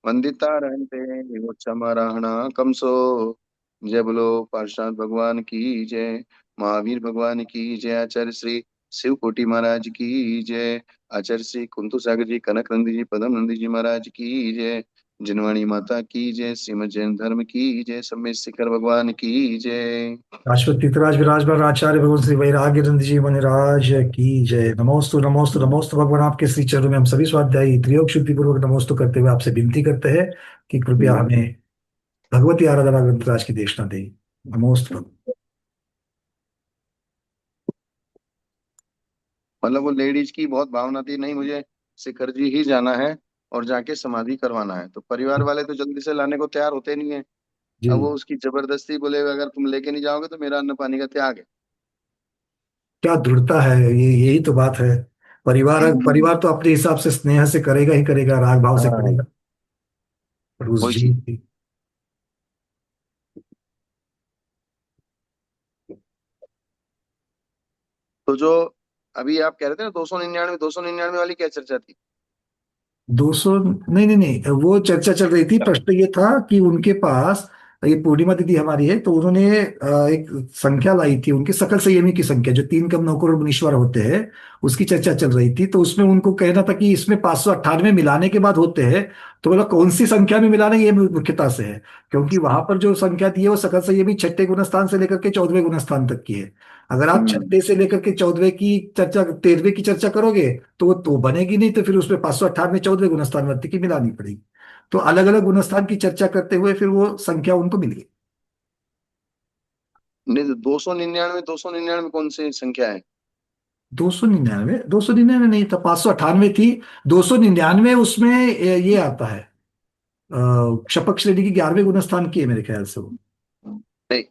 वंदिता रहते वोच्चमाराहणा कंसो। जय बोलो पार्षद भगवान की जय। महावीर भगवान की जय। आचार्य श्री शिव कोटि महाराज की जय। आचार्य श्री कुंतु सागर जी, कनक नंदी जी, पदम नंदी जी महाराज की जय। जिनवाणी माता की जय। श्रीमद जैन धर्म की जय। सम्मेत शिखर भगवान की जय। शाश्वत तीर्थराज विराजमान आचार्य भगवान श्री वैराग्यनंद जी मुनिराज की जय। नमोस्तु नमोस्तु नमोस्तु भगवान, आपके श्री चरणों में हम सभी स्वाध्यायी त्रियोग शुद्धि पूर्वक नमोस्तु करते हुए आपसे विनती करते हैं कि कृपया हमें भगवती आराधना ग्रंथराज की देशना दें। नमोस्तु। मतलब वो लेडीज की बहुत भावना थी, नहीं मुझे शिखर जी ही जाना है और जाके समाधि करवाना है, तो परिवार वाले तो जल्दी से लाने को तैयार होते नहीं है। अब वो जी, उसकी जबरदस्ती बोले अगर तुम लेके नहीं जाओगे तो मेरा अन्न पानी का त्याग है। क्या दृढ़ता है, ये यही तो बात है। परिवार परिवार तो अपने हिसाब से स्नेह से करेगा ही करेगा, राग भाव से हाँ, करेगा। पर उस वही चीज। जीव की तो जो अभी आप कह रहे थे ना 299 वाली क्या चर्चा थी? 200, नहीं नहीं नहीं, वो चर्चा चल रही थी। प्रश्न ये था कि उनके पास, ये पूर्णिमा दीदी हमारी है, तो उन्होंने एक संख्या लाई थी, उनके सकल संयमी की संख्या जो 3 कम 9 करोड़ मुनीश्वर होते हैं, उसकी चर्चा चल रही थी। तो उसमें उनको कहना था कि इसमें 598 मिलाने के बाद होते हैं। तो बोला कौन सी संख्या में मिलाना, ये मुख्यता से है, क्योंकि वहां पर जो संख्या दी है वो सकल संयमी छठे गुणस्थान से लेकर के 14वें गुणस्थान तक की है। अगर आप हम्म। छठे से लेकर के 14वें की चर्चा, 13वें की चर्चा करोगे तो वो तो बनेगी नहीं, तो फिर उसमें 598 14वें गुणस्थान वर्ती की मिलानी पड़ेगी। तो अलग अलग गुणस्थान की चर्चा करते हुए फिर वो संख्या उनको मिल गई। नहीं तो 299 कौन सी संख्या है? 299, 299 नहीं था, 598 थी। 299 उसमें ये आता है, शपथ श्रेणी की 11वें गुणस्थान की है मेरे ख्याल से वो। नहीं,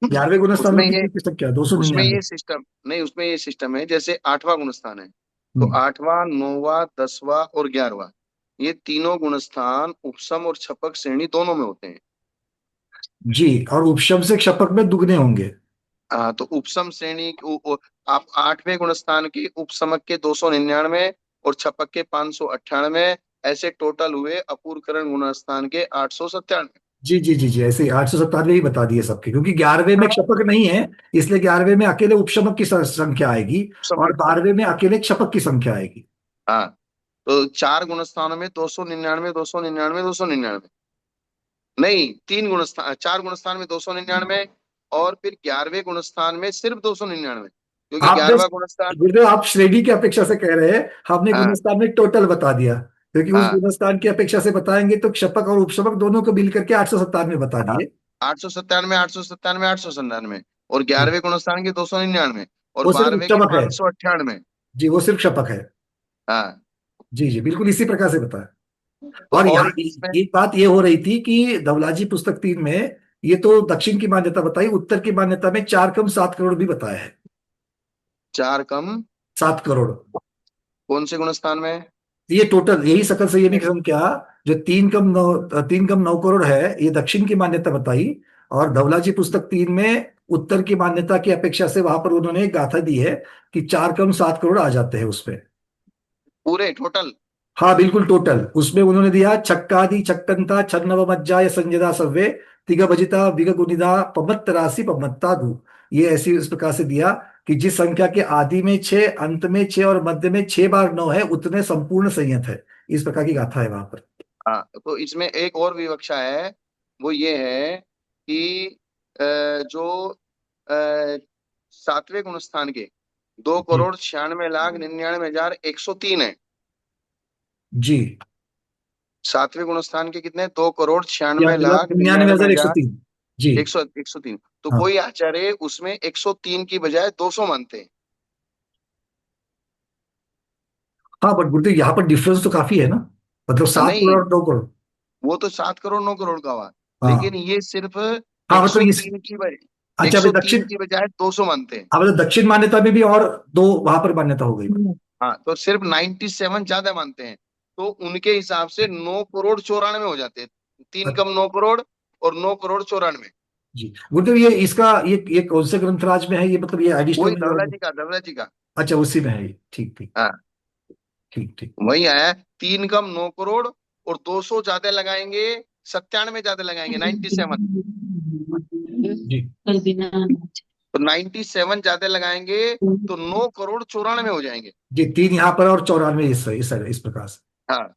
11वें गुणस्थान उसमें में ये कितनी संख्या, दो सौ उसमें निन्यानवे ये सिस्टम नहीं, उसमें ये सिस्टम है जैसे आठवां गुणस्थान है, तो हम्म। आठवां, नौवां, 10वां और 11वां, ये तीनों गुणस्थान उपसम और छपक श्रेणी दोनों में होते हैं। जी, और उपशम से क्षपक में दुगने होंगे। हाँ, तो उपसम श्रेणी आप आठवें गुणस्थान की उपसमक के 299 और छपक के 598, ऐसे टोटल हुए अपूर्वकरण गुणस्थान के 897। जी जी जी जी, ऐसे ही 897 ही बता दिए सबके, क्योंकि 11वें में क्षपक नहीं है, इसलिए 11वें में अकेले उपशमक की संख्या आएगी उपसम और की। 12वें में अकेले क्षपक की संख्या आएगी। हाँ, तो चार गुणस्थानों में 299, 299, 299, नहीं तीन गुणस्थान, चार गुणस्थान में 299, और फिर 11वें गुणस्थान में सिर्फ 299, क्योंकि आपने 11वां गुणस्थान। गुरुदेव, आप श्रेणी की अपेक्षा से कह रहे हैं, हमने हाँ, गुणस्थान में टोटल बता दिया, क्योंकि उस हाँ, गुणस्थान की अपेक्षा से बताएंगे तो क्षपक और उपशमक दोनों को मिल करके 897 बता हाँ, दिए। 897, 897, 897, और जी, 11वें गुणस्थान के 299, और वो सिर्फ 12वें के उपशमक है। 598। जी, वो सिर्फ क्षपक है। हाँ, जी जी, बिल्कुल इसी प्रकार से बताया। तो और और यहाँ इसमें एक बात ये हो रही थी कि धवलाजी पुस्तक 3 में ये तो दक्षिण की मान्यता बताई, उत्तर की मान्यता में 4 कम 7 करोड़ भी बताया है। चार कम 7 करोड़, कौन से गुणस्थान में? ये टोटल यही सकल संयमी की संख्या, जो 3 कम 9 है, ये दक्षिण की मान्यता बताई। और धवलाजी पुस्तक 3 में उत्तर की मान्यता की अपेक्षा से वहां पर उन्होंने एक गाथा दी है कि 4 कम 7 करोड़ आ जाते हैं उसपे। पूरे टोटल? हाँ बिल्कुल टोटल, उसमें उन्होंने दिया छक्कादि छक्कंता छन्नव मज्जाय संजदा सव्वे तिग भजिता विग गुनिदा पमत्त राशि पमत्ता दू। ये ऐसी इस प्रकार से दिया कि जिस संख्या के आदि में 6, अंत में 6 और मध्य में 6 बार 9 है, उतने संपूर्ण संयत है। इस प्रकार की गाथा है वहां पर। हाँ, तो इसमें एक और विवक्षा है, वो ये है कि जो सातवें गुणस्थान के दो जी करोड़ 96,99,103 है। जी, सातवें गुणस्थान के कितने? 2 करोड़ या छियानवे मिला लाख 99,103। निन्यानवे हजार जी। 100 103। तो हाँ कोई आचार्य उसमें 103 की बजाय 200 मानते हैं। हाँ, बट गुरुदेव यहाँ पर डिफरेंस तो काफी है ना, मतलब 7 करोड़ नहीं, और 9 करोड़। वो तो 7 करोड़ 9 करोड़ का हुआ, लेकिन हाँ ये सिर्फ हाँ, एक मतलब सौ इस, तीन की बजाय अच्छा अभी 103 दक्षिण, की बजाय 200 मानते हैं। हाँ मतलब दक्षिण मान्यता में भी और दो वहां पर मान्यता हो गई। हाँ, तो सिर्फ 97 ज्यादा मानते हैं, तो उनके हिसाब से 9 करोड़ 94 हो जाते हैं। तीन कम 9 करोड़ और 9 करोड़ 94। जी गुरुदेव, ये इसका ये कौन से ग्रंथराज में है, ये मतलब ये एडिशनल वही में धवला जो, जी का, धवला जी का। अच्छा उसी में है ये। ठीक ठीक हाँ, ठीक ठीक। वही आया है, 3 कम 9 करोड़ और 200 ज्यादा लगाएंगे, 97 ज्यादा लगाएंगे, 97। जी तो 97 ज्यादा लगाएंगे तो 9 करोड़ 94 हो जाएंगे। जी, 3 यहाँ पर और 94 इस प्रकार से। हाँ,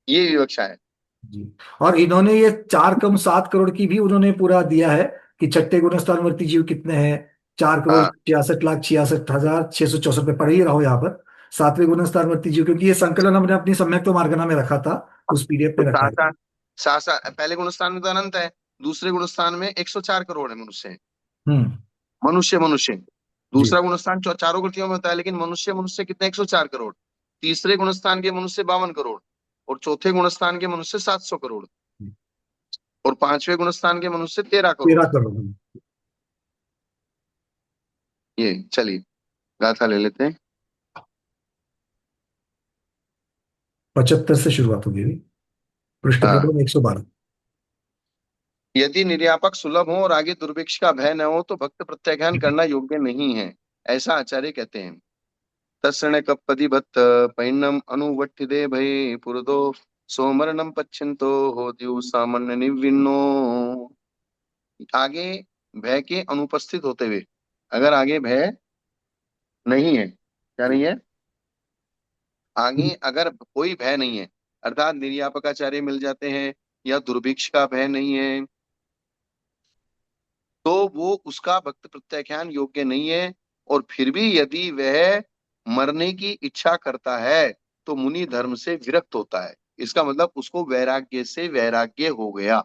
ये विवक्षा है। जी। और इन्होंने ये 4 कम 7 करोड़ की भी उन्होंने पूरा दिया है कि छठे गुणस्थानवर्ती जीव कितने हैं। 4 करोड़ हाँ, 66,66,6664 पे पढ़ ही रहा हो यहाँ पर। सातवें गुणस्थानवर्ती जीव, क्योंकि ये संकलन हमने अपनी सम्यक तो मार्गना में रखा था, उस पीडीएफ तो में रखा है। सासा पहले गुणस्थान में तो अनंत है, दूसरे गुणस्थान में 104 करोड़ है मनुष्य। हम्म। मनुष्य मनुष्य जी। दूसरा गुणस्थान चारों कृतियों में होता है, लेकिन मनुष्य मनुष्य कितने, 104 करोड़। तीसरे गुणस्थान के मनुष्य 52 करोड़, और चौथे गुणस्थान के मनुष्य 700 करोड़, और पांचवें गुणस्थान के मनुष्य 13 करोड़। 13 करोड़। ये चलिए गाथा ले लेते हैं। 75 से शुरुआत होगी अभी। पृष्ठ हाँ, क्रम 112। यदि निर्यापक सुलभ हो और आगे दुर्भिक्ष का भय न हो तो भक्त प्रत्याख्यान करना योग्य नहीं है, ऐसा आचार्य कहते हैं। तत्ण कपदि भत्त पैन्नम अनुवट्ठिदे भये पुरदो सोमरनम पच्छन्तो हो द्यु सामान्य निविन्नो। आगे भय के अनुपस्थित होते हुए, अगर आगे भय नहीं है, क्या नहीं है, आगे अगर कोई भय नहीं है, अर्थात निर्यापकाचार्य मिल जाते हैं या दुर्भिक्ष का भय नहीं है, तो वो उसका भक्त प्रत्याख्यान योग्य नहीं है। और फिर भी यदि वह मरने की इच्छा करता है तो मुनि धर्म से विरक्त होता है। इसका मतलब उसको वैराग्य से वैराग्य हो गया।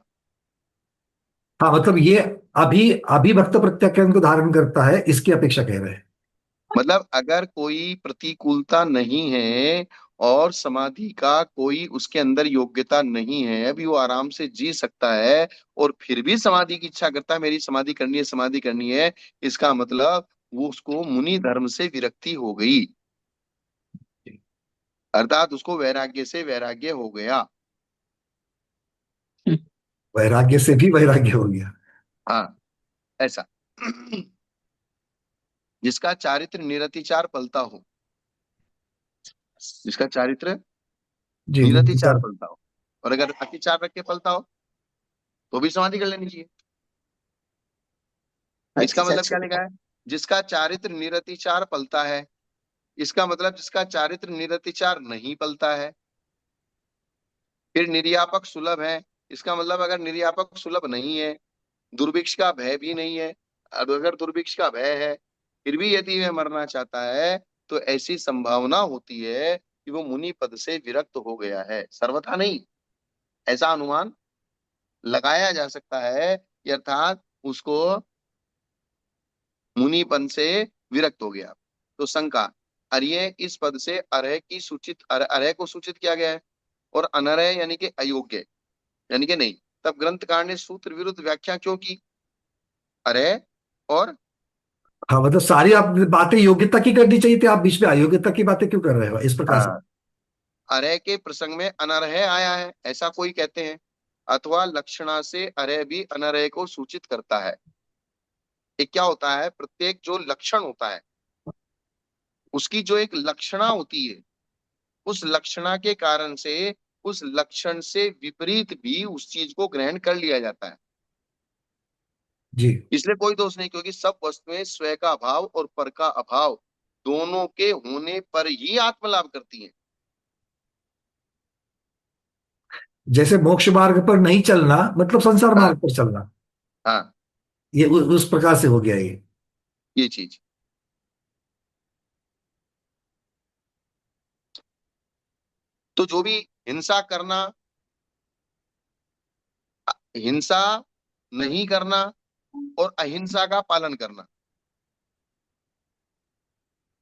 हाँ, मतलब ये अभी अभी भक्त प्रत्याख्यान को धारण करता है, इसकी अपेक्षा कह रहे हैं। मतलब अगर कोई प्रतिकूलता नहीं है और समाधि का कोई उसके अंदर योग्यता नहीं है, अभी वो आराम से जी सकता है, और फिर भी समाधि की इच्छा करता है, मेरी समाधि करनी है, समाधि करनी है, इसका मतलब वो उसको मुनि धर्म से विरक्ति हो गई, अर्थात उसको वैराग्य से वैराग्य हो गया। वैराग्य से भी वैराग्य हो गया। हाँ, ऐसा। जिसका चारित्र निरतिचार पलता हो, जिसका चारित्र जी, निरतिचार विचार। पलता हो, और अगर अतिचार रख के पलता हो तो भी समाधि कर लेनी चाहिए। इसका अच्छा मतलब क्या अच्छा। लिखा है, जिसका चारित्र निरतिचार पलता है, इसका मतलब जिसका चारित्र निरतिचार नहीं पलता है। फिर निर्यापक सुलभ है, इसका मतलब अगर निर्यापक सुलभ नहीं है, दुर्भिक्ष का भय भी नहीं है, और अगर दुर्भिक्ष का भय है फिर भी यदि वह मरना चाहता है, तो ऐसी संभावना होती है कि वो मुनि पद से विरक्त हो गया है, सर्वथा नहीं। ऐसा अनुमान लगाया जा सकता है कि अर्थात उसको मुनि पद से विरक्त हो गया। तो शंका, अर्य इस पद से अर्ह की सूचित, अर्ह को सूचित किया गया है, और अनर्ह यानी कि अयोग्य, यानी कि नहीं, तब ग्रंथकार ने सूत्र विरुद्ध व्याख्या क्यों की, अर्ह और हाँ, मतलब सारी आप बातें योग्यता की करनी चाहिए थी, आप बीच में अयोग्यता की बातें क्यों कर रहे हो इस प्रकार से। हाँ, अरह के प्रसंग में अनर्ह आया है ऐसा कोई कहते हैं, अथवा लक्षणा से अरह भी अनर्ह को सूचित करता है। एक क्या होता है, प्रत्येक जो लक्षण होता है उसकी जो एक लक्षणा होती है, उस लक्षणा के कारण से उस लक्षण से विपरीत भी उस चीज को ग्रहण कर लिया जाता है। जी। इसलिए कोई दोष नहीं, क्योंकि सब वस्तुएं स्वयं का अभाव और पर का अभाव दोनों के होने पर ही आत्मलाभ करती हैं। जैसे मोक्ष मार्ग पर नहीं चलना मतलब संसार हाँ, मार्ग पर चलना, हाँ, ये उस प्रकार से हो गया ये। ये चीज। तो जो भी हिंसा करना, हिंसा नहीं करना और अहिंसा का पालन करना,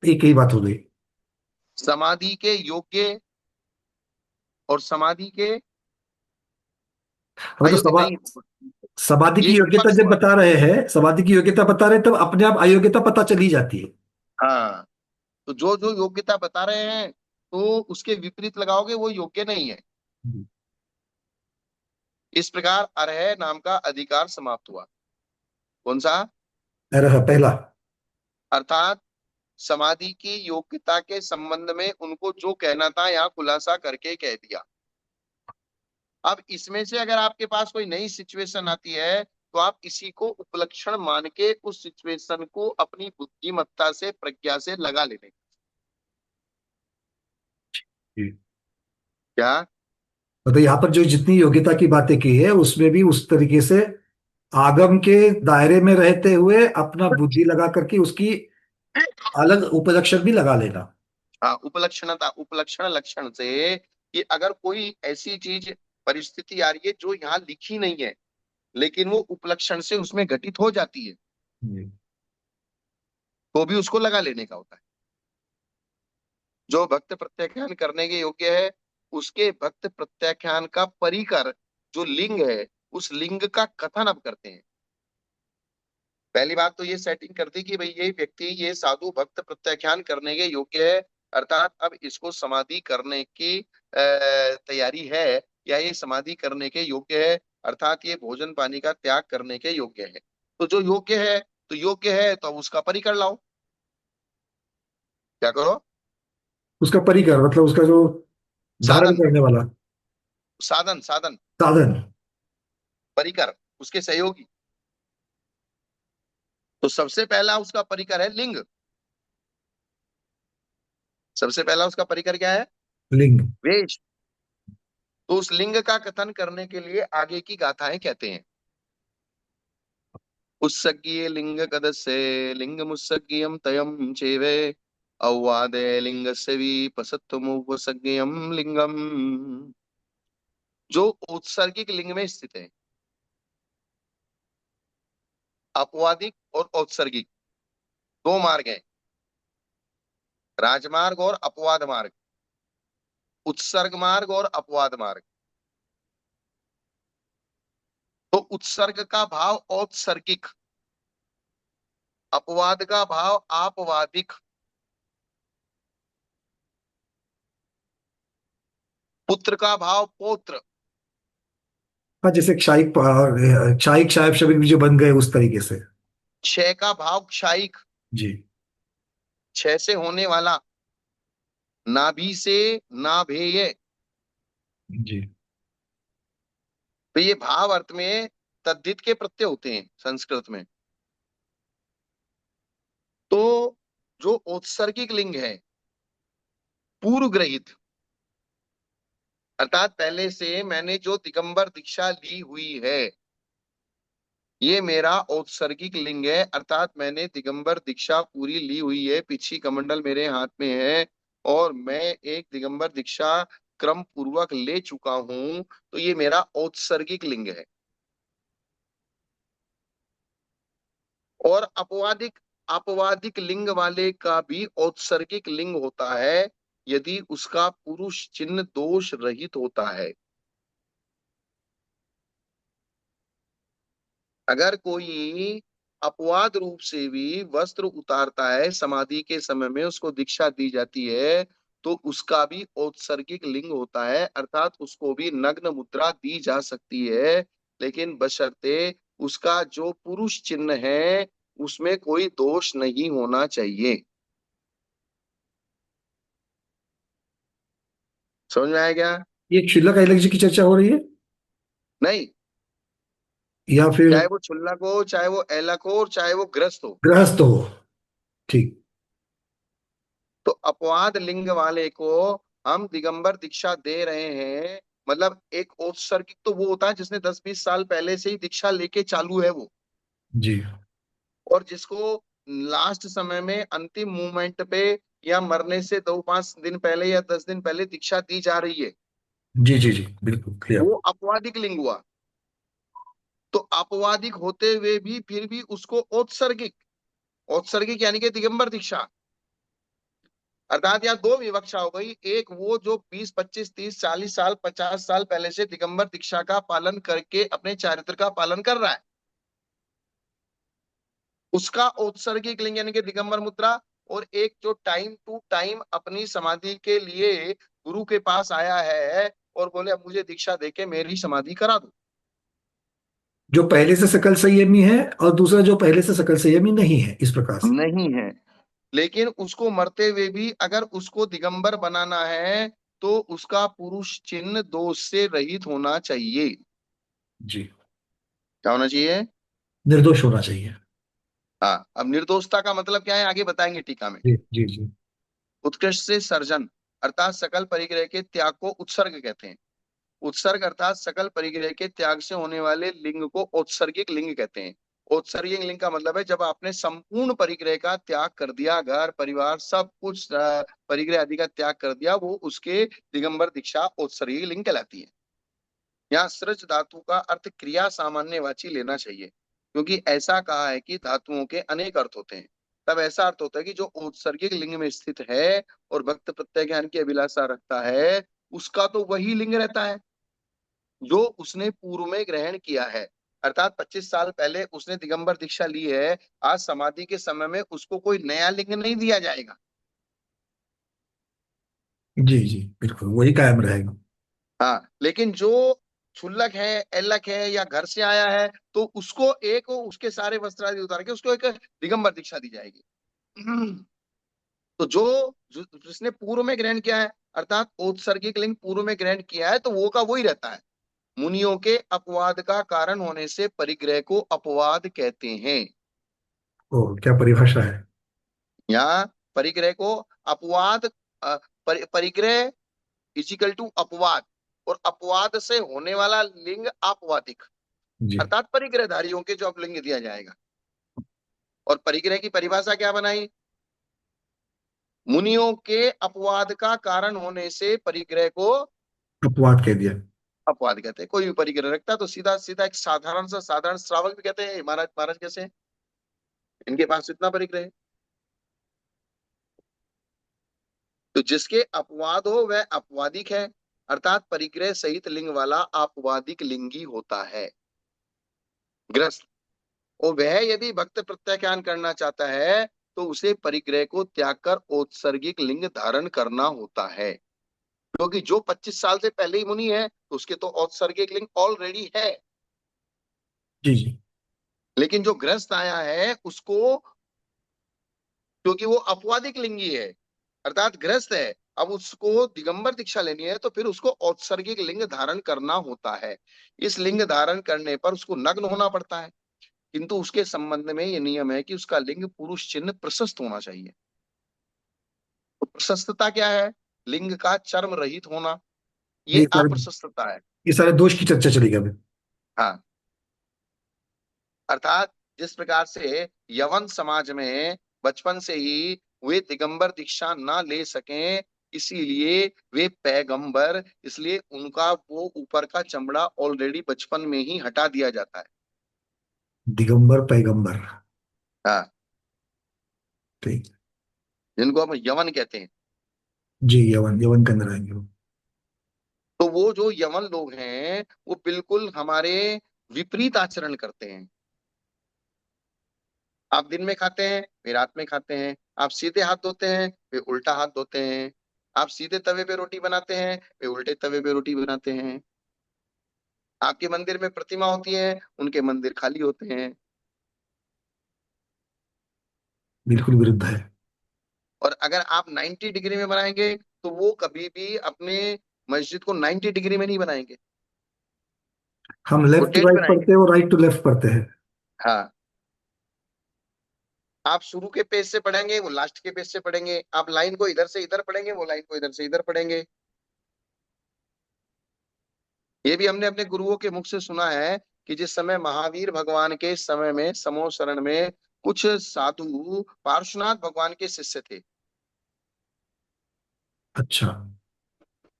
एक ही बात हो गई। समाधि के योग्य और समाधि के हम तो अयोग्य नहीं, समाधि ये की योग्यता विपक्ष जब हुआ। बता रहे हैं, समाधि की योग्यता बता रहे हैं, तब अपने आप अयोग्यता पता चली जाती है। हाँ, तो जो जो योग्यता बता रहे हैं तो उसके विपरीत लगाओगे वो योग्य नहीं है। इस प्रकार अर्ह नाम का अधिकार समाप्त हुआ। कौन सा, रहा पहला। अर्थात समाधि की योग्यता के संबंध में उनको जो कहना था यहाँ खुलासा करके कह दिया। अब इसमें से अगर आपके पास कोई नई सिचुएशन आती है तो आप इसी को उपलक्षण मान के उस सिचुएशन को अपनी बुद्धिमत्ता से, प्रज्ञा से लगा लेने। जी। क्या? मतलब यहाँ पर जो जितनी योग्यता की बातें की है उसमें भी उस तरीके से आगम के दायरे में रहते हुए अपना बुद्धि लगा करके उसकी अलग उपलक्षण भी लगा लेना। हाँ, उपलक्षणता, उपलक्षण लक्षण से कि अगर कोई ऐसी चीज, परिस्थिति आ रही है जो यहाँ लिखी नहीं है लेकिन वो उपलक्षण से उसमें घटित हो जाती है, जी। तो भी उसको लगा लेने का होता है। जो भक्त प्रत्याख्यान करने के योग्य है उसके भक्त प्रत्याख्यान का परिकर जो लिंग है, उस लिंग का कथन अब करते हैं। पहली बात तो ये सेटिंग कर दी कि भाई ये व्यक्ति, ये साधु भक्त प्रत्याख्यान करने के योग्य है, अर्थात अब इसको समाधि करने की तैयारी है, या ये समाधि करने के योग्य है, अर्थात ये भोजन पानी का त्याग करने के योग्य है। तो जो योग्य है, तो योग्य है तो अब उसका परिकर लाओ। क्या करो? उसका परिकर मतलब उसका जो धारण साधन, करने वाला साधन, साधन, साधन। परिकर, उसके सहयोगी। तो सबसे पहला उसका परिकर है लिंग। सबसे पहला उसका परिकर क्या है? लिंग। वेश। तो उस लिंग का कथन करने के लिए आगे की गाथाएं कहते हैं। उत्सर्गीय लिंग कदस्य लिंग मुत्सर्गीयम तयम चेवे औवादे लिंगस्य विपसत्वमुपसर्गीयम लिंगम। जो औत्सर्गिक लिंग में स्थित है, अपवादिक और औत्सर्गिक दो मार्ग हैं, राजमार्ग और अपवाद मार्ग, उत्सर्ग मार्ग और अपवाद मार्ग। तो उत्सर्ग का भाव औत्सर्गिक, अपवाद का भाव आपवादिक, पुत्र का भाव पौत्र, हाँ, जैसे क्षाइक क्षाइक क्षायब शब्द भी जो बन गए उस तरीके से। क्षय का भाव क्षाइक, जी। क्षय से होने वाला, नाभि से नाभेय। जी। तो ये भाव अर्थ में तद्धित के प्रत्यय होते हैं संस्कृत में। तो जो औत्सर्गिक लिंग है, पूर्व ग्रहित, अर्थात पहले से मैंने जो दिगंबर दीक्षा ली हुई है, ये मेरा औत्सर्गिक लिंग है, अर्थात मैंने दिगंबर दीक्षा पूरी ली हुई है, पीछी कमंडल मेरे हाथ में है और मैं एक दिगंबर दीक्षा क्रम पूर्वक ले चुका हूं, तो ये मेरा औत्सर्गिक लिंग है। और अपवादिक, अपवादिक लिंग वाले का भी औत्सर्गिक लिंग होता है यदि उसका पुरुष चिन्ह दोष रहित होता है। अगर कोई अपवाद रूप से भी वस्त्र उतारता है समाधि के समय में, उसको दीक्षा दी जाती है, तो उसका भी औत्सर्गिक लिंग होता है, अर्थात उसको भी नग्न मुद्रा दी जा सकती है, लेकिन बशर्ते उसका जो पुरुष चिन्ह है उसमें कोई दोष नहीं होना चाहिए। समझ में आया क्या? ये क्षुल्लक एलर्जी की चर्चा हो रही है नहीं, या फिर चाहे वो क्षुल्लक हो, चाहे वो ऐलक हो, और चाहे वो ग्रस्त हो। गृहस्थ हो? ठीक। तो अपवाद लिंग वाले को हम दिगंबर दीक्षा दे रहे हैं, मतलब एक औत्सर्गिक तो वो होता है जिसने 10-20 साल पहले से ही दीक्षा लेके चालू है वो, जी। और जिसको लास्ट समय में अंतिम मूवमेंट पे या मरने से 2-5 दिन पहले या 10 दिन पहले दीक्षा दी जा रही है, जी। जी। जी, बिल्कुल क्लियर। वो अपवादिक लिंग हुआ। तो अपवादिक होते हुए भी फिर भी उसको औत्सर्गिक, औत्सर्गिक यानी कि दिगंबर दीक्षा, अर्थात यहाँ दो विवक्षा हो गई। एक वो जो 20-25-30-40 साल 50 साल पहले से दिगंबर दीक्षा का पालन करके अपने चारित्र का पालन कर रहा है, उसका औत्सर्गिक लिंग यानी कि दिगंबर मुद्रा। और एक जो टाइम टू टाइम अपनी समाधि के लिए गुरु के पास आया है और बोले अब मुझे दीक्षा देके मेरी समाधि करा दो। जो पहले से सकल संयमी है और दूसरा जो पहले से सकल संयमी नहीं है, इस प्रकार से। नहीं है, लेकिन उसको मरते हुए भी अगर उसको दिगंबर बनाना है तो उसका पुरुष चिन्ह दोष से रहित होना चाहिए। जी। क्या होना चाहिए? निर्दोष होना चाहिए। हाँ, अब निर्दोषता का मतलब क्या है आगे बताएंगे टीका में। जी जी जी। उत्कृष्ट से सर्जन अर्थात सकल परिग्रह के त्याग को उत्सर्ग कहते हैं। उत्सर्ग अर्थात सकल परिग्रह के त्याग से होने वाले लिंग को औत्सर्गिक लिंग कहते हैं। औत्सर्गिक लिंग का मतलब है जब आपने संपूर्ण परिग्रह का त्याग कर दिया, घर परिवार सब कुछ परिग्रह आदि का त्याग कर दिया, वो उसके दिगंबर दीक्षा औत्सर्गिक लिंग कहलाती है। यहाँ सृज धातु का अर्थ क्रिया सामान्यवाची लेना चाहिए, क्योंकि ऐसा कहा है कि धातुओं के अनेक अर्थ होते हैं। तब ऐसा अर्थ होता है कि जो औत्सर्गिक लिंग में स्थित है और भक्त प्रत्यय ज्ञान की अभिलाषा रखता है, उसका तो वही लिंग रहता है जो उसने पूर्व में ग्रहण किया है। अर्थात 25 साल पहले उसने दिगंबर दीक्षा ली है, आज समाधि के समय में उसको कोई नया लिंग नहीं दिया जाएगा। जी जी बिल्कुल वही कायम रहेगा। हाँ, लेकिन जो क्षुल्लक है, एल्लक है या घर से आया है, तो उसको एक उसके सारे वस्त्र आदि उतार के उसको एक दिगंबर दीक्षा दी जाएगी। तो जिसने पूर्व में ग्रहण किया है, अर्थात औत्सर्गिक लिंग पूर्व में ग्रहण किया है, तो वो का वही रहता है। मुनियों के अपवाद का कारण होने से परिग्रह को अपवाद कहते हैं। ओ क्या परिभाषा है। यहाँ परिग्रह को अपवाद, परिग्रह इजिकल टू अपवाद, और अपवाद से होने वाला लिंग अपवादिक, जी। अर्थात परिग्रहधारियों के जो अब लिंग दिया जाएगा। और परिग्रह की परिभाषा क्या बनाई? मुनियों के अपवाद का कारण होने से परिग्रह को अपवाद कह दिया। अपवाद कहते हैं। कोई भी परिग्रह रखता है तो सीधा सीधा एक साधारण श्रावक भी कहते हैं महाराज महाराज कैसे हैं? इनके पास इतना परिग्रह है। तो जिसके अपवाद हो वह अपवादिक है, अर्थात परिग्रह सहित लिंग वाला अपवादिक लिंगी होता है ग्रस्त। और वह यदि भक्त प्रत्याख्यान करना चाहता है तो उसे परिग्रह को त्याग कर औत्सर्गिक लिंग धारण करना होता है, क्योंकि जो 25 साल से पहले ही मुनि है तो उसके तो औत्सर्गिक लिंग ऑलरेडी है। जी जी। लेकिन जो ग्रस्त आया है उसको, क्योंकि वो अपवादिक लिंगी है अर्थात ग्रस्त है, अब उसको दिगंबर दीक्षा लेनी है तो फिर उसको औत्सर्गिक लिंग धारण करना होता है। इस लिंग धारण करने पर उसको नग्न होना पड़ता है, किंतु उसके संबंध में ये नियम है कि उसका लिंग पुरुष चिन्ह प्रशस्त होना चाहिए। तो प्रशस्तता क्या है? लिंग का चर्म रहित होना, ये ये सारे अप्रशस्तता है। ये सारे दोष की चर्चा चलेगी अभी। हाँ, अर्थात जिस प्रकार से यवन समाज में बचपन से ही वे दिगंबर दीक्षा ना ले सकें, इसीलिए वे पैगंबर, इसलिए उनका वो ऊपर का चमड़ा ऑलरेडी बचपन में ही हटा दिया जाता है। दिगंबर पैगंबर। हाँ, ठीक। जिनको हम यवन कहते हैं। जी यवन यवन के अंदर आएंगे वो। तो वो जो यवन लोग हैं वो बिल्कुल हमारे विपरीत आचरण करते हैं। आप दिन में खाते हैं, वे रात में खाते हैं। आप सीधे हाथ धोते हैं, वे उल्टा हाथ धोते हैं। आप सीधे तवे पे रोटी बनाते हैं, वे उल्टे तवे पे रोटी बनाते हैं। आपके मंदिर में प्रतिमा होती है, उनके मंदिर खाली होते हैं। बिल्कुल विरुद्ध है। और अगर आप 90 डिग्री में बनाएंगे तो वो कभी भी अपने मस्जिद को 90 डिग्री में नहीं बनाएंगे, हम वो लेफ्ट टू टेढ़ी राइट बनाएंगे। पढ़ते हैं वो राइट टू लेफ्ट पढ़ते हैं। हाँ, आप शुरू के पेज से पढ़ेंगे, वो लास्ट के पेज से पढ़ेंगे। आप लाइन को इधर से इधर पढ़ेंगे, वो लाइन को इधर से इधर पढ़ेंगे। ये भी हमने अपने गुरुओं के मुख से सुना है कि जिस समय महावीर भगवान के समय में समूह शरण में कुछ साधु पार्श्वनाथ भगवान के शिष्य थे। अच्छा।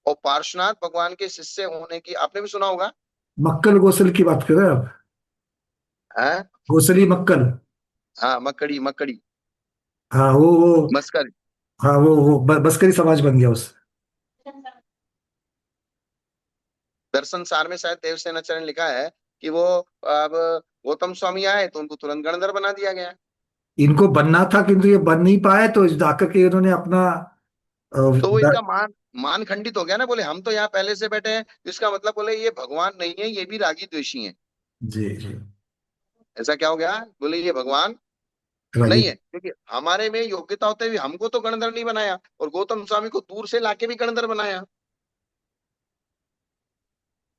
और पार्श्वनाथ भगवान के शिष्य होने की आपने भी सुना होगा। मक्कल गोसल की बात कर रहे हैं आप। है? गोसली मक्कल। हाँ, मकड़ी मकड़ी, हाँ वो मस्कर। हाँ वो बस्करी समाज बन गया उस। दर्शन सार में शायद देवसेनाचरण लिखा है कि वो अब गौतम स्वामी आए तो उनको तुरंत गणधर बना दिया गया। इनको बनना था किंतु ये बन नहीं पाए तो जाकर के इन्होंने अपना तो वो इनका मान मान खंडित हो गया ना, बोले हम तो यहाँ पहले से बैठे हैं, तो इसका मतलब बोले ये भगवान नहीं है, ये भी रागी द्वेषी है। जी जी। ऐसा क्या हो गया? बोले ये भगवान रागी। नहीं है, क्योंकि हमारे में योग्यता होते हुए हमको तो गणधर नहीं बनाया और गौतम स्वामी को दूर से लाके भी गणधर बनाया।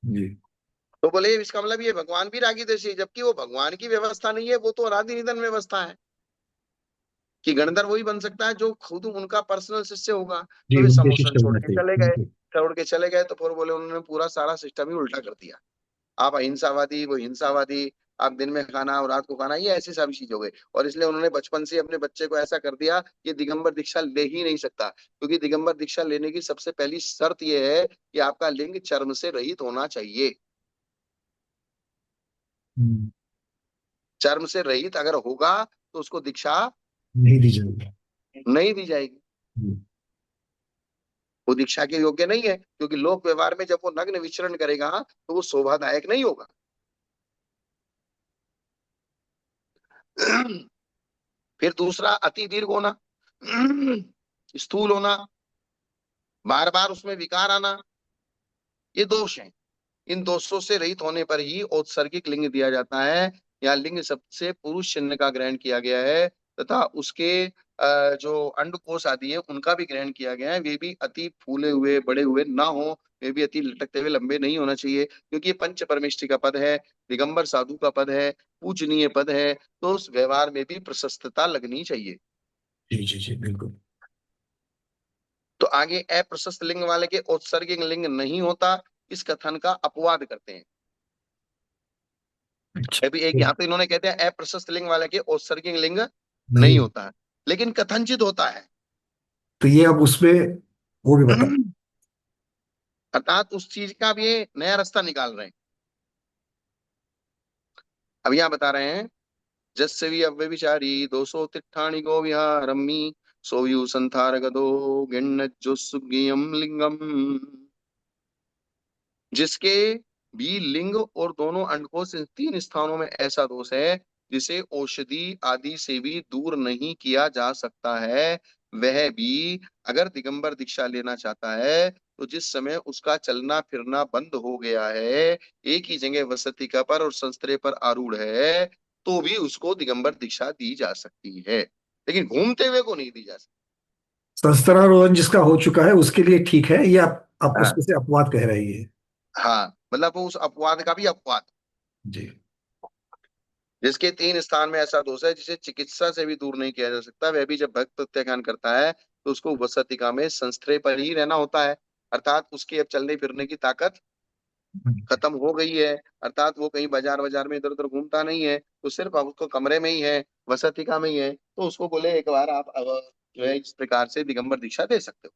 जी। तो बोले इसका मतलब ये भगवान भी रागी द्वेषी है, जबकि वो भगवान की व्यवस्था नहीं है, वो तो अनादि निधन व्यवस्था है कि गणधर वही बन सकता है जो खुद उनका पर्सनल शिष्य होगा। जी, तो वे उनके समोसन शिष्य छोड़ होना के चाहिए चले गए। बिल्कुल। छोड़ के चले गए तो फिर बोले उन्होंने पूरा सारा सिस्टम ही उल्टा कर दिया। आप अहिंसावादी, वो हिंसावादी, आप दिन में खाना और रात को खाना, ये ऐसी सारी चीज हो गई। और इसलिए उन्होंने बचपन से अपने बच्चे को ऐसा कर दिया कि दिगंबर दीक्षा ले ही नहीं सकता, क्योंकि दिगंबर दीक्षा लेने की सबसे पहली शर्त यह है कि आपका लिंग चर्म से रहित होना चाहिए। हम्म, चर्म से रहित अगर होगा तो उसको दीक्षा नहीं दी जाएगी। नहीं दी जाएगी। जी। वो दीक्षा के योग्य नहीं है, क्योंकि लोक व्यवहार में जब वो नग्न विचरण करेगा तो वो शोभादायक नहीं होगा। फिर दूसरा, अति दीर्घ होना, स्थूल होना, बार बार उसमें विकार आना, ये दोष हैं। इन दोषों से रहित होने पर ही औत्सर्गिक लिंग दिया जाता है। यहाँ लिंग शब्द से पुरुष चिन्ह का ग्रहण किया गया है, तथा उसके जो अंडकोश आदि है उनका भी ग्रहण किया गया है। वे भी अति फूले हुए बड़े हुए ना हो, वे भी अति लटकते हुए लंबे नहीं होना चाहिए, क्योंकि ये पंच परमेष्टि का पद है, दिगंबर साधु का पद है, पूजनीय पद है, तो उस व्यवहार में भी प्रशस्तता लगनी चाहिए। जी जी जी बिल्कुल। तो आगे अप्रशस्त लिंग वाले के औत्सर्गिक लिंग नहीं होता, इस कथन का अपवाद करते हैं। अच्छा। अभी एक यहाँ पे इन्होंने कहते हैं अप्रशस्त लिंग वाले के औत्सर्गिक लिंग नहीं नहीं। होता है, लेकिन कथनचित होता है। तो ये अब उसमें वो भी बता। अर्थात उस चीज का भी ये नया रास्ता निकाल रहे हैं। अब यहाँ बता रहे हैं, जस्वी अव्यभिचारी दोषो तिट्ठाणि गो विहारम्मि सोयु संथार गदो गिण्ण सुगियम लिंगम। जिसके भी लिंग और दोनों अंडकोश इन तीन स्थानों में ऐसा दोष है जिसे औषधि आदि से भी दूर नहीं किया जा सकता है, वह भी अगर दिगंबर दीक्षा लेना चाहता है तो जिस समय उसका चलना फिरना बंद हो गया है, एक ही जगह वसति का पर और संस्तरे पर आरूढ़ है, तो भी उसको दिगंबर दीक्षा दी जा सकती है, लेकिन घूमते हुए को नहीं दी जा सकती। संस्तरारोहण जिसका हो चुका है उसके लिए ठीक है, ये आप हाँ। उसमें से अपवाद कह रही है। हाँ, मतलब वो उस अपवाद का भी अपवाद। जी। जिसके तीन स्थान में ऐसा दोष है जिसे चिकित्सा से भी दूर नहीं किया जा सकता, वह भी जब भक्त प्रत्याख्यान करता है तो उसको वसतिका में संस्थ्रे पर ही रहना होता है। अर्थात उसकी अब चलने फिरने की ताकत खत्म हो गई है। अर्थात वो कहीं बाजार बाजार में इधर उधर घूमता नहीं है, तो सिर्फ अब उसको कमरे में ही है, वसतिका में ही है, तो उसको बोले एक बार आप अब जो है इस प्रकार से दिगंबर दीक्षा दे सकते हो।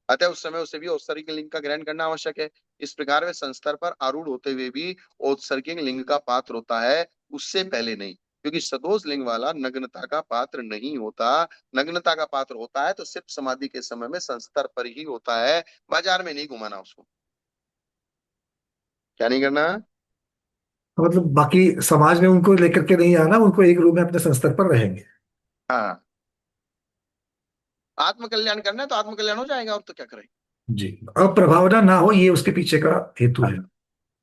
अतः उस समय उसे भी औत्सर्गिक लिंग का ग्रहण करना आवश्यक है। इस प्रकार वे संस्तर पर आरूढ़ होते हुए भी औत्सर्गिक लिंग का पात्र होता है, उससे पहले नहीं, क्योंकि सदोष लिंग वाला नग्नता का पात्र नहीं होता। नग्नता का पात्र होता है तो सिर्फ समाधि के समय में संस्तर पर ही होता है, बाजार में नहीं घुमाना उसको। क्या नहीं करना। तो मतलब बाकी समाज में उनको लेकर के नहीं आना, उनको एक रूम में अपने संस्तर पर रहेंगे। हाँ, आत्मकल्याण करना है तो आत्मकल्याण हो जाएगा, और तो क्या करें। जी। अब प्रभावना ना हो, ये उसके पीछे का हेतु है।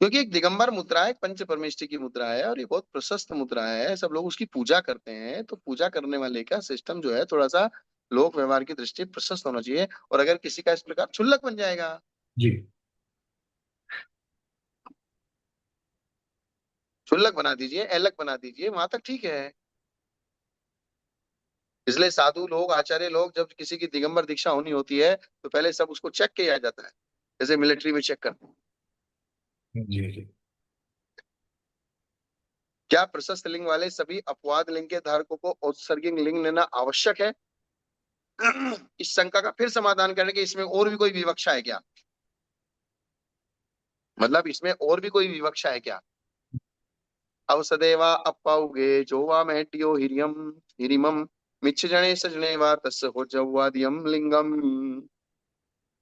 क्योंकि एक दिगंबर मुद्रा है, एक पंच परमेष्टि की मुद्रा है, और ये बहुत प्रशस्त मुद्रा है, सब लोग उसकी पूजा करते हैं, तो पूजा करने वाले का सिस्टम जो है थोड़ा सा लोक व्यवहार की दृष्टि प्रशस्त होना चाहिए। और अगर किसी का इस प्रकार क्षुल्लक बन जाएगा, जी। क्षुल्लक बना दीजिए, ऐलक बना दीजिए, वहां तक ठीक है। इसलिए साधु लोग, आचार्य लोग, जब किसी की दिगंबर दीक्षा होनी होती है तो पहले सब उसको चेक किया जाता है, जैसे मिलिट्री में चेक करते हैं। जी जी। क्या प्रशस्त लिंग वाले सभी अपवाद लिंग के धारकों को औत्सर्गिक लिंग लेना आवश्यक है? इस शंका का फिर समाधान करने के, इसमें और भी कोई विवक्षा है क्या? मतलब इसमें और भी कोई विवक्षा है क्या? अवसदेवा अप्पाउगे जोवा महटियो हिरियम हिरिमम मिच्छ जने सजने वा तस्य हो जव्वादियम लिंगम।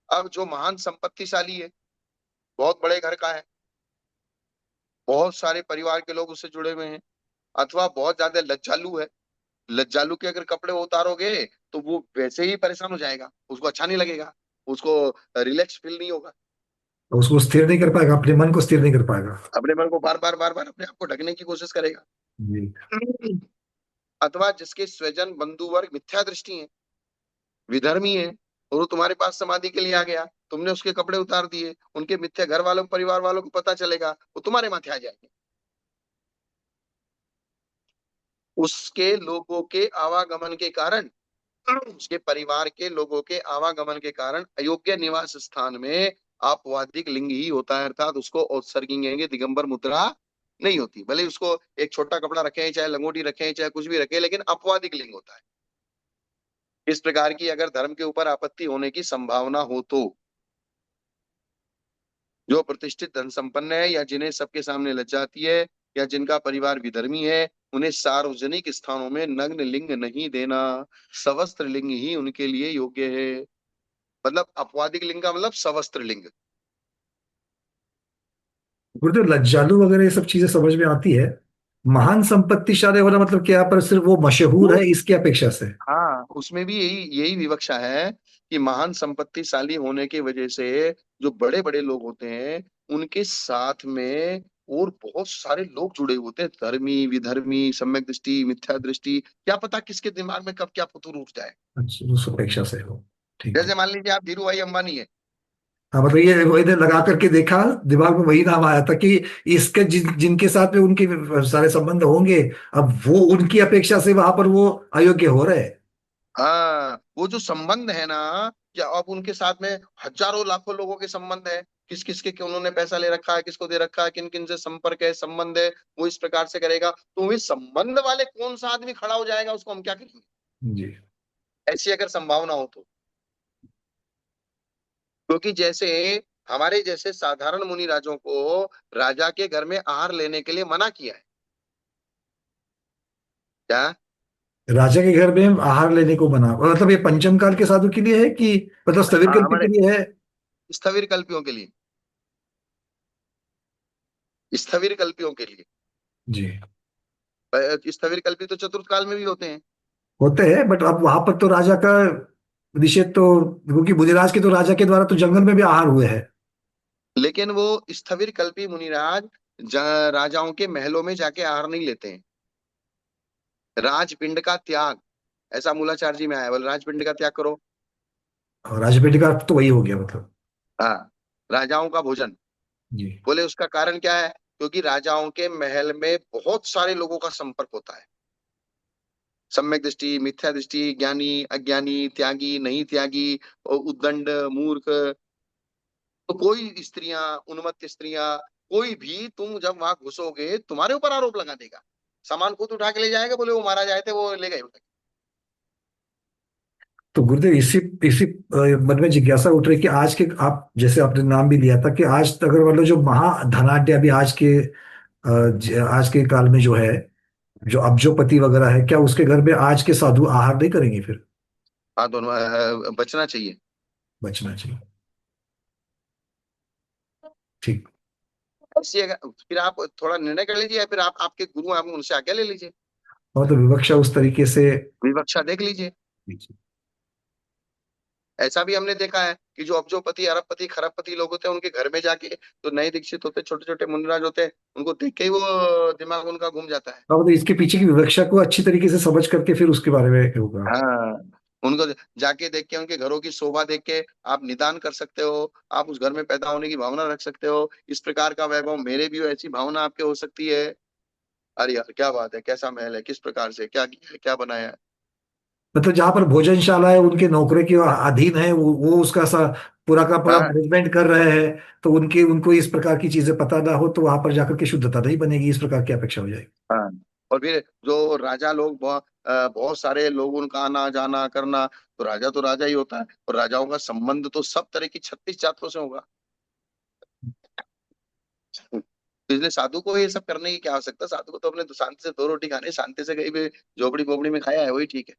अब जो महान संपत्तिशाली है, बहुत बड़े घर का है, बहुत सारे परिवार के लोग उससे जुड़े हुए हैं, अथवा बहुत ज्यादा लज्जालू है, लज्जालू के अगर कपड़े उतारोगे तो वो वैसे ही परेशान हो जाएगा, उसको अच्छा नहीं लगेगा, उसको रिलैक्स फील नहीं होगा। तो उसको स्थिर नहीं कर पाएगा, अपने मन को स्थिर नहीं कर पाएगा। अपने मन को बार बार अपने आप को ढकने की कोशिश करेगा। जी। अथवा जिसके स्वजन बंधु वर्ग मिथ्या दृष्टि है, विधर्मी है, और वो तुम्हारे पास समाधि के लिए आ गया, तुमने उसके कपड़े उतार दिए, उनके मिथ्या घर वालों परिवार वालों को पता चलेगा, वो तुम्हारे माथे आ जाएंगे। उसके लोगों के आवागमन के कारण, उसके परिवार के लोगों के आवागमन के कारण अयोग्य निवास स्थान में आपवादिक लिंग ही होता है, अर्थात उसको औत्सर्गिंग दिगंबर मुद्रा नहीं होती। भले उसको एक छोटा कपड़ा रखे, चाहे लंगोटी रखे, चाहे कुछ भी रखे, लेकिन अपवादिक लिंग होता है। इस प्रकार की अगर धर्म के ऊपर आपत्ति होने की संभावना हो तो जो प्रतिष्ठित धन संपन्न है, या जिन्हें सबके सामने लज्जा आती है, या जिनका परिवार विधर्मी है, उन्हें सार्वजनिक स्थानों में नग्न लिंग नहीं देना, सवस्त्र लिंग ही उनके लिए योग्य है। मतलब अपवादिक लिंग का मतलब सवस्त्र लिंग। गुरुदेव, लज्जालु वगैरह ये सब चीजें समझ में आती है। महान संपत्तिशाली होना मतलब क्या, पर सिर्फ वो मशहूर वो है इसकी अपेक्षा से? हाँ, उसमें भी यही यही विवक्षा है कि महान संपत्तिशाली होने की वजह से जो बड़े बड़े लोग होते हैं, उनके साथ में और बहुत सारे लोग जुड़े होते हैं, धर्मी विधर्मी, सम्यक दृष्टि मिथ्या दृष्टि, क्या पता किसके दिमाग में कब क्या फतूर उठ जाए। अच्छा, उस अपेक्षा से हो। ठीक है। जैसे मान लीजिए आप धीरू भाई अंबानी है। हाँ, मतलब ये वही ने लगा करके देखा, दिमाग में वही नाम आया था कि इसके जिनके साथ में उनके सारे संबंध होंगे, अब वो उनकी अपेक्षा से वहां पर वो अयोग्य हो रहे हैं। हाँ, वो जो संबंध है ना, या अब उनके साथ में हजारों लाखों लोगों के संबंध है, किस किस के उन्होंने पैसा ले रखा है, किसको दे रखा है, किन किन से संपर्क है, संबंध है, वो इस प्रकार से करेगा, तो वे संबंध वाले कौन सा आदमी खड़ा हो जाएगा, उसको हम क्या करेंगे। जी। ऐसी अगर संभावना हो तो, क्योंकि जैसे हमारे जैसे साधारण मुनि राजों को राजा के घर में आहार लेने के लिए मना किया है, क्या। राजा के घर में आहार लेने को बना, मतलब ये पंचम काल के साधु के लिए है कि मतलब स्थविर हाँ, कल्प के हमारे लिए है? स्थविर कल्पियों के लिए, स्थविर कल्पियों के लिए। जी। स्थविर कल्पी तो चतुर्थ काल में भी होते हैं। होते हैं, बट अब वहां पर तो राजा का निषेध तो, क्योंकि बुधिराज के तो राजा के द्वारा तो जंगल में भी आहार हुए हैं। लेकिन वो स्थविर कल्पी मुनिराज राजाओं के महलों में जाके आहार नहीं लेते हैं। राजपिंड का त्याग, ऐसा मूलाचार जी में आया, बोले राजपिंड का त्याग करो। और राजपेटी का अर्थ तो वही हो गया मतलब। हाँ, राजाओं का भोजन। जी। बोले उसका कारण क्या है, क्योंकि राजाओं के महल में बहुत सारे लोगों का संपर्क होता है, सम्यक दृष्टि मिथ्या दृष्टि, ज्ञानी अज्ञानी, त्यागी नहीं त्यागी, और उद्दंड मूर्ख। तो कोई स्त्रियां, उन्मत्त स्त्रियां, कोई भी तुम जब वहां घुसोगे तुम्हारे ऊपर आरोप लगा देगा, सामान खुद उठा के ले जाएगा, बोले वो मारा जाए थे, वो ले गए उठा के। तो गुरुदेव, इसी इसी मन में जिज्ञासा उठ रही कि आज के, आप जैसे आपने नाम भी लिया था कि आज अगर मतलब जो महाधनाढ्य अभी आज के आज के काल में जो है, जो अब्जोपति वगैरह है, क्या उसके घर में आज के साधु आहार नहीं करेंगे फिर? हाँ, दोनों बचना चाहिए। बचना चाहिए। ठीक। ऐसी अगर फिर आप थोड़ा निर्णय कर लीजिए, या फिर आप आपके गुरु हैं, आप उनसे आज्ञा ले लीजिए, और तो विवक्षा उस तरीके से। विवक्षा देख लीजिए। ऐसा भी हमने देखा है कि जो अब्जोपति अरबपति खरबपति लोग होते हैं, उनके घर में जाके जो नए दीक्षित होते हैं, छोटे छोटे मुनिराज होते हैं, उनको देख के ही वो दिमाग उनका घूम जाता है। अब तो इसके पीछे की विवक्षा को अच्छी तरीके से समझ करके फिर उसके बारे में होगा। हाँ, उनको जाके देख के, उनके घरों की शोभा देख के आप निदान कर सकते हो, आप उस घर में पैदा होने की भावना रख सकते हो, इस प्रकार का वैभव मेरे भी हो, ऐसी भावना आपके हो सकती है। अरे यार क्या बात है, कैसा महल है, किस प्रकार से क्या किया है, क्या बनाया है। मतलब जहां पर भोजनशाला है उनके नौकरे के अधीन है, वो उसका सा पूरा का पूरा हाँ, मैनेजमेंट कर रहे हैं, तो उनके उनको इस प्रकार की चीजें पता ना हो तो वहां पर जाकर के शुद्धता नहीं बनेगी, इस प्रकार की अपेक्षा हो जाएगी। हाँ। और फिर जो राजा लोग बहुत सारे लोग, उनका आना जाना करना, तो राजा ही होता है, और राजाओं का संबंध तो सब तरह की 36 जातों से होगा। तो इसलिए साधु को ये सब करने की क्या आवश्यकता, साधु को तो अपने शांति से 2 रोटी खाने, शांति से कहीं भी झोपड़ी पोपड़ी में खाया है, वही ठीक है।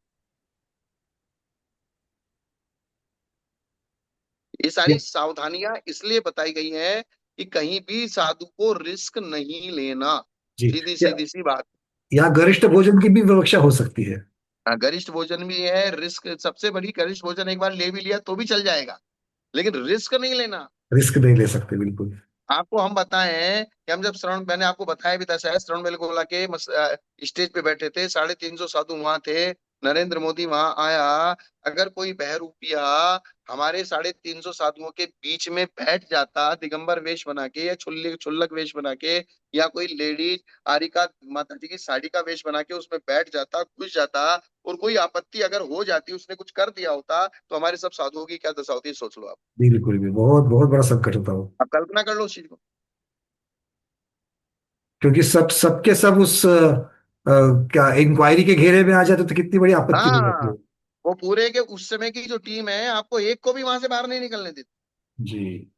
ये सारी सावधानियां इसलिए बताई गई हैं कि कहीं भी साधु को रिस्क नहीं लेना। जी। सीधी या, सीधी सी बात। यहाँ गरिष्ठ भोजन की भी विवक्षा हो सकती है? हाँ, गरिष्ठ भोजन भी है, रिस्क सबसे बड़ी, गरिष्ठ भोजन एक बार ले भी लिया तो भी चल जाएगा, लेकिन रिस्क नहीं लेना। रिस्क नहीं ले सकते बिल्कुल। आपको हम बताएं कि हम जब श्रवण, मैंने आपको बताया भी था शायद, श्रवण बेलगोला के स्टेज पे बैठे थे, 350 साधु वहां थे, नरेंद्र मोदी वहां आया, अगर कोई बहरूपिया हमारे 350 साधुओं के बीच में बैठ जाता दिगंबर वेश बना के या छुल्लक वेश बना के, या कोई लेडीज आरिका माता जी की साड़ी का वेश बना के उसमें बैठ जाता, घुस जाता, और कोई आपत्ति अगर हो जाती, उसने कुछ कर दिया होता, तो हमारे सब साधुओं की क्या दशा होती, सोच लो आप। बिल्कुल भी बहुत बहुत बड़ा संकट होता वो। आप कल्पना कर लो उस चीज को। क्योंकि सब सबके सब उस क्या इंक्वायरी के घेरे में आ जाते तो कितनी बड़ी आपत्ति हो जाती हाँ, है। वो पूरे के उस समय की जो टीम है, आपको एक को भी वहां से बाहर नहीं निकलने दी। जी।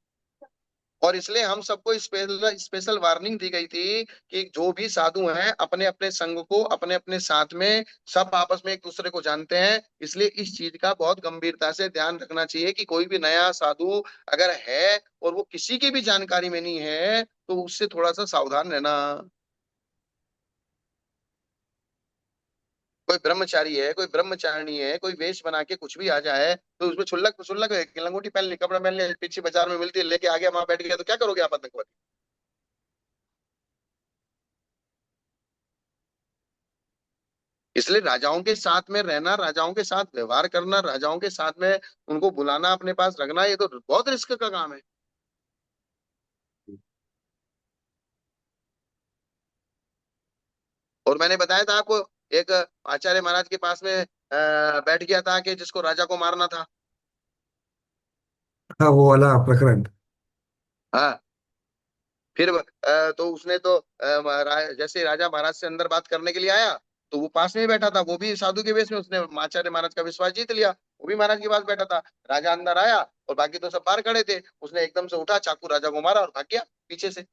और इसलिए हम सबको स्पेशल स्पेशल वार्निंग दी गई थी कि जो भी साधु हैं अपने अपने संघ को अपने अपने साथ में, सब आपस में एक दूसरे को जानते हैं, इसलिए इस चीज का बहुत गंभीरता से ध्यान रखना चाहिए कि कोई भी नया साधु अगर है और वो किसी की भी जानकारी में नहीं है, तो उससे थोड़ा सा सावधान रहना। कोई ब्रह्मचारी है, कोई ब्रह्मचारिणी है, कोई वेश बना के कुछ भी आ जाए, तो उसमें छुल्लक छुल्लक लंगोटी पहन ली, कपड़ा पहन लिया, पीछे बाजार में मिलती है, लेके आ गया, वहां बैठ गया, तो क्या करोगे आप आतंकवादी। इसलिए राजाओं के साथ में रहना, राजाओं के साथ व्यवहार करना, राजाओं के साथ में उनको बुलाना, अपने पास रखना, ये तो बहुत रिस्क का काम है। और मैंने बताया था आपको, एक आचार्य महाराज के पास में बैठ गया था कि जिसको राजा को मारना था। हाँ वो वाला प्रकरण। हाँ। फिर तो उसने तो जैसे राजा महाराज से अंदर बात करने के लिए आया, तो वो पास में ही बैठा था, वो भी साधु के वेश में, उसने आचार्य महाराज का विश्वास जीत लिया, वो भी महाराज के पास बैठा था। राजा अंदर आया और बाकी तो सब बाहर खड़े थे, उसने एकदम से उठा चाकू, राजा को मारा और भाग गया पीछे से।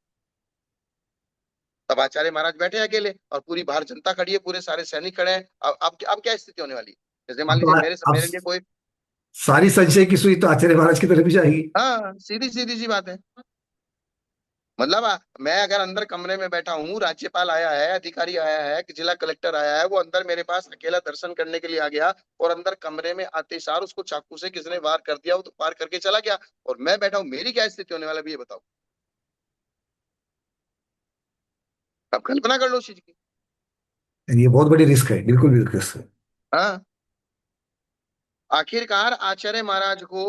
तब आचार्य महाराज बैठे हैं अकेले और पूरी बाहर जनता खड़ी है, पूरे सारे सैनिक खड़े हैं। अब क्या स्थिति होने वाली है? जैसे मान लीजिए मेरे अब मेरे लिए कोई, सारी संशय की सुई तो आचार्य महाराज की तरफ ही जाएगी। हाँ सीधी सीधी सी बात है। मतलब मैं अगर अंदर कमरे में बैठा हूँ, राज्यपाल आया है, अधिकारी आया है, जिला कलेक्टर आया है, वो अंदर मेरे पास अकेला दर्शन करने के लिए आ गया, और अंदर कमरे में आते सार उसको चाकू से किसने वार कर दिया, वो तो पार करके चला गया, और मैं बैठा हूँ, मेरी क्या स्थिति होने वाला है, ये बताओ। अब कल्पना कर लो उस चीज की। ये बहुत बड़ी रिस्क है, बिल्कुल बिल्कुल रिस्क है। हाँ। आखिरकार आचार्य महाराज को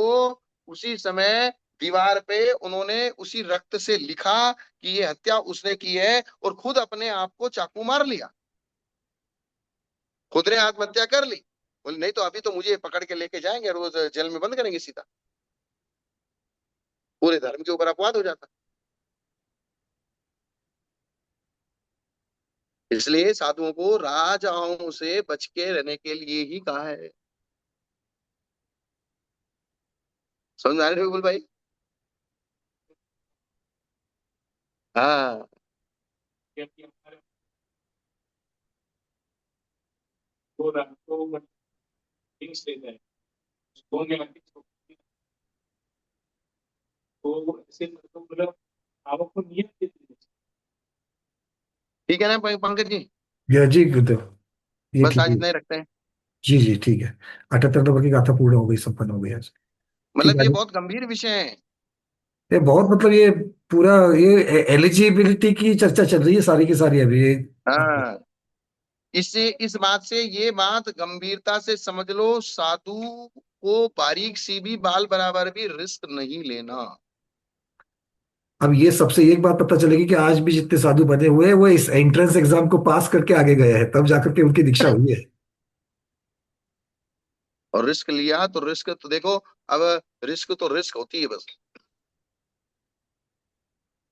उसी समय दीवार पे उन्होंने उसी रक्त से लिखा कि ये हत्या उसने की है, और खुद अपने आप को चाकू मार लिया, खुद ने आत्महत्या कर ली। बोले नहीं तो अभी तो मुझे पकड़ के लेके जाएंगे, रोज जेल में बंद करेंगे सीधा, पूरे धर्म के ऊपर अपवाद हो जाता। इसलिए साधुओं को राजाओं से बच के रहने के लिए ही कहा है। समझ आ रहे हो बिल्कुल भाई? हाँ। ठीक है ना पंकज जी? या जी गुरुदेव, ये बस ठीक आज है। इतना ही रखते हैं। जी जी ठीक है। 78 नंबर की गाथा पूर्ण हो गई, संपन्न हो गई आज। ठीक मतलब है। ये बहुत गंभीर विषय है। ये बहुत मतलब ये पूरा ये एलिजिबिलिटी की चर्चा चल रही है सारी की सारी अभी ये। हाँ। इससे इस बात से ये बात गंभीरता से समझ लो, साधु को बारीक सी भी बाल बराबर भी रिस्क नहीं लेना। अब ये सबसे एक बात पता चलेगी कि आज भी जितने साधु बने हुए हैं वो इस एंट्रेंस एग्जाम को पास करके आगे गए हैं, तब जाकर के उनकी दीक्षा हुई है। और रिस्क लिया तो रिस्क तो देखो, अब रिस्क तो रिस्क होती है बस।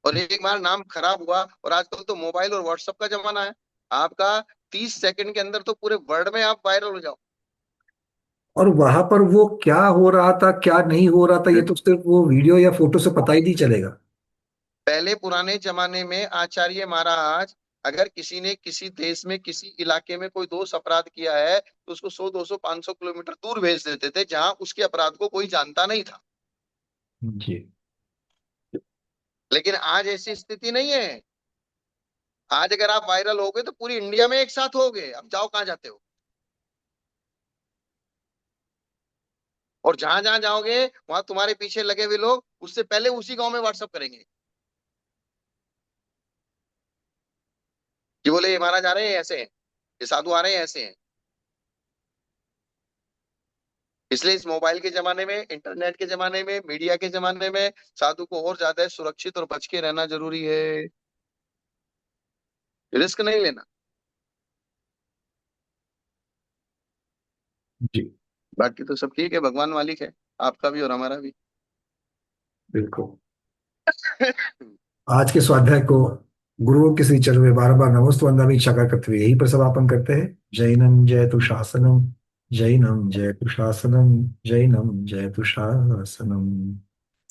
और एक बार नाम खराब हुआ, और आजकल तो मोबाइल और व्हाट्सएप का जमाना है, आपका 30 सेकंड के अंदर तो पूरे वर्ल्ड में आप वायरल हो जाओ। और वहां पर वो क्या हो रहा था क्या नहीं हो रहा था ये तो सिर्फ वो वीडियो या फोटो से पता ही नहीं चलेगा। पहले पुराने जमाने में आचार्य महाराज, अगर किसी ने किसी देश में किसी इलाके में कोई दोष अपराध किया है, तो उसको 100 200 500 किलोमीटर दूर भेज देते थे, जहां उसके अपराध को कोई जानता नहीं था। जी। लेकिन आज ऐसी स्थिति नहीं है। आज अगर आप वायरल हो गए तो पूरी इंडिया में एक साथ हो गए, अब जाओ कहाँ जाते हो। और जहां जहां जाओगे, वहां तुम्हारे पीछे लगे हुए लोग उससे पहले उसी गांव में व्हाट्सअप करेंगे कि बोले ये महाराज आ रहे हैं ऐसे हैं, ये साधु आ रहे हैं ऐसे हैं। इसलिए इस मोबाइल के जमाने में, इंटरनेट के जमाने में, मीडिया के जमाने में साधु को और ज्यादा सुरक्षित और बच के रहना जरूरी है। रिस्क नहीं लेना। जी। बाकी तो सब ठीक है, भगवान मालिक है, आपका भी और हमारा भी। बिल्कुल। आज के स्वाध्याय को गुरुओं के श्री चरण में बार बार नमोस्तु वंदना इच्छा करते हुए यही पर समापन करते हैं। जैनम जयतु शासनम, जैनम जयतु शासनम, जैनम जयतु शासनम।